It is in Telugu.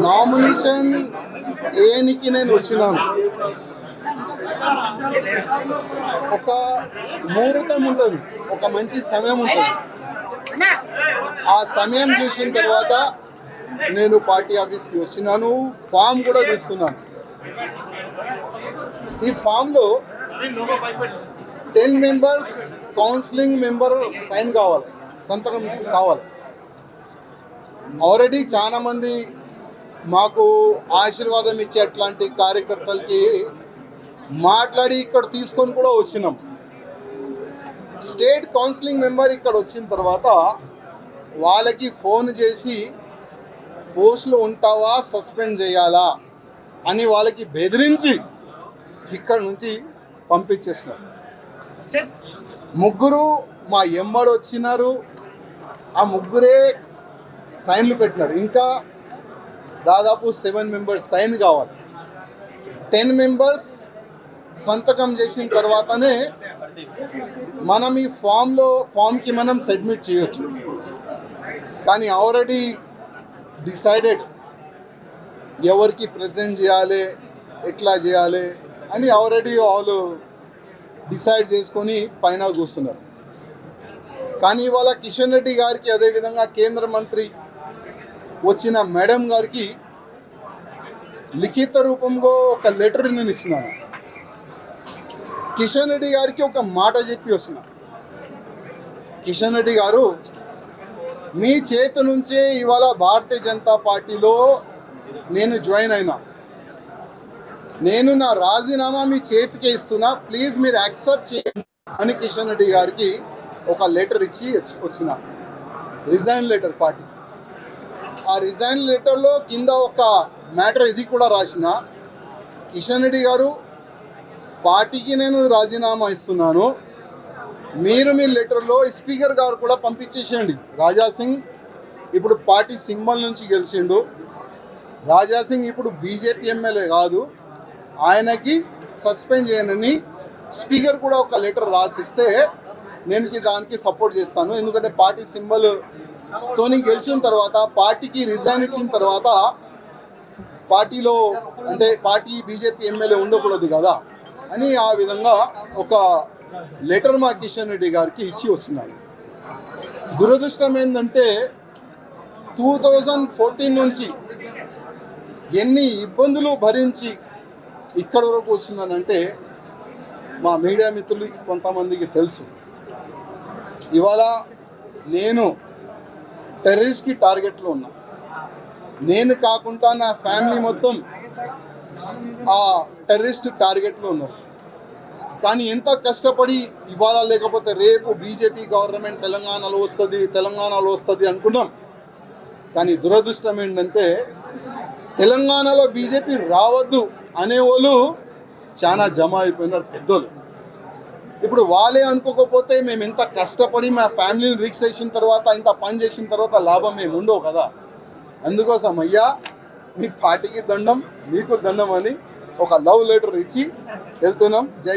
నామినేషన్ ఏనికి నేను వచ్చినాను. ఒక ముహూర్తం ఉంటుంది, ఒక మంచి సమయం ఉంటుంది. ఆ సమయం చూసిన తర్వాత నేను పార్టీ ఆఫీస్కి వచ్చినాను. ఫామ్ కూడా తీసుకున్నాను. ఈ ఫామ్లో 10 మెంబర్స్ కౌన్సిలింగ్ మెంబర్ సైన్ కావాలి, సంతకం కావాలి. ఆల్రెడీ చాలామంది మాకు ఆశీర్వాదం ఇచ్చే అట్లాంటి కార్యకర్తలకి మాట్లాడి ఇక్కడ తీసుకొని కూడా వచ్చినాం. స్టేట్ కౌన్సిలింగ్ మెంబర్ ఇక్కడ వచ్చిన తర్వాత వాళ్ళకి ఫోన్ చేసి పోస్టులో ఉంటావా, సస్పెండ్ చేయాలా అని వాళ్ళకి బెదిరించి ఇక్కడ నుంచి పంపించేసినారు. ముగ్గురు మా ఎమ్మడు వచ్చినారు. ఆ ముగ్గురే సైన్లు పెట్టినారు. ఇంకా దాదాపు 7 మెంబర్స్ సైన్ కావాలి. 10 మెంబర్స్ సంతకం చేసిన తర్వాతనే మనం ఈ ఫామ్కి మనం సబ్మిట్ చేయొచ్చు. కానీ ఆల్రెడీ డిసైడెడ్ ఎవరికి ప్రజెంట్ చేయాలి, ఎట్లా చేయాలి అని ఆల్రెడీ వాళ్ళు డిసైడ్ చేసుకొని పైన కూస్తున్నారు. కానీ ఇవాళ కిషన్ రెడ్డి గారికి, అదేవిధంగా కేంద్ర మంత్రి వచ్చిన మేడం గారికి లిఖిత రూపంలో ఒక లెటర్ నేను ఇస్తున్నాను. కిషన్ రెడ్డి గారికి ఒక మాట చెప్పి వస్తున్నా. కిషన్ రెడ్డి గారు, మీ చేతి నుంచే ఇవాళ భారతీయ జనతా పార్టీలో నేను జాయిన్ అయినా. నేను నా రాజీనామా మీ చేతికి ఇస్తున్నా, ప్లీజ్ మీరు యాక్సెప్ట్ చేయండి అని కిషన్ రెడ్డి గారికి ఒక లెటర్ ఇచ్చి వచ్చిన, రిజైన్ లెటర్ పార్టీకి. ఆ రిజైన్ లెటర్లో కింద ఒక మ్యాటర్ ఇది కూడా రాసిన, కిషన్ రెడ్డి గారు, పార్టీకి నేను రాజీనామా ఇస్తున్నాను, మీరు మీ లెటర్లో స్పీకర్ గారు కూడా పంపించేసేయండి. రాజాసింగ్ ఇప్పుడు పార్టీ సింబల్ నుంచి గెలిచిండు. రాజాసింగ్ ఇప్పుడు బీజేపీ ఎమ్మెల్యే కాదు, ఆయనకి సస్పెండ్ చేయనని స్పీకర్ కూడా ఒక లెటర్ రాసిస్తే నేను దానికి సపోర్ట్ చేస్తాను. ఎందుకంటే పార్టీ సింబల్ తోని గెలిచిన తర్వాత, పార్టీకి రిజైన్ ఇచ్చిన తర్వాత పార్టీలో అంటే పార్టీ బీజేపీ ఎమ్మెల్యే ఉండకూడదు కదా అని ఆ విధంగా ఒక లెటర్ మా కిషన్ రెడ్డి గారికి ఇచ్చి వచ్చినాడు. దురదృష్టం ఏంటంటే 2014 నుంచి ఎన్ని ఇబ్బందులు భరించి ఇక్కడ వరకు వస్తున్నానంటే మా మీడియా మిత్రులకి కొంతమందికి తెలుసు. ఇవాళ నేను టెర్రరిస్ట్కి టార్గెట్లో ఉన్నా. నేను కాకుండా నా ఫ్యామిలీ మొత్తం ఆ టెర్రరిస్ట్ టార్గెట్లో ఉన్నారు. కానీ ఎంత కష్టపడి ఇవాళ లేకపోతే రేపు బీజేపీ గవర్నమెంట్ తెలంగాణలో వస్తుంది అనుకున్నాం. కానీ దురదృష్టం ఏంటంటే తెలంగాణలో బీజేపీ రావద్దు అనేవాళ్ళు చాలా జమ అయిపోయినారు పెద్దోళ్ళు. ఇప్పుడు వాళ్ళే అనుకోకపోతే మేము ఇంత కష్టపడి మా ఫ్యామిలీని రిక్స్ చేసిన తర్వాత, ఇంత పని చేసిన తర్వాత లాభం మేము ఉండవు కదా. అందుకోసం అయ్యా, మీ పార్టీకి దండం, మీకు దండం అని ఒక లవ్ లెటర్ ఇచ్చి వెళ్తున్నాం. జై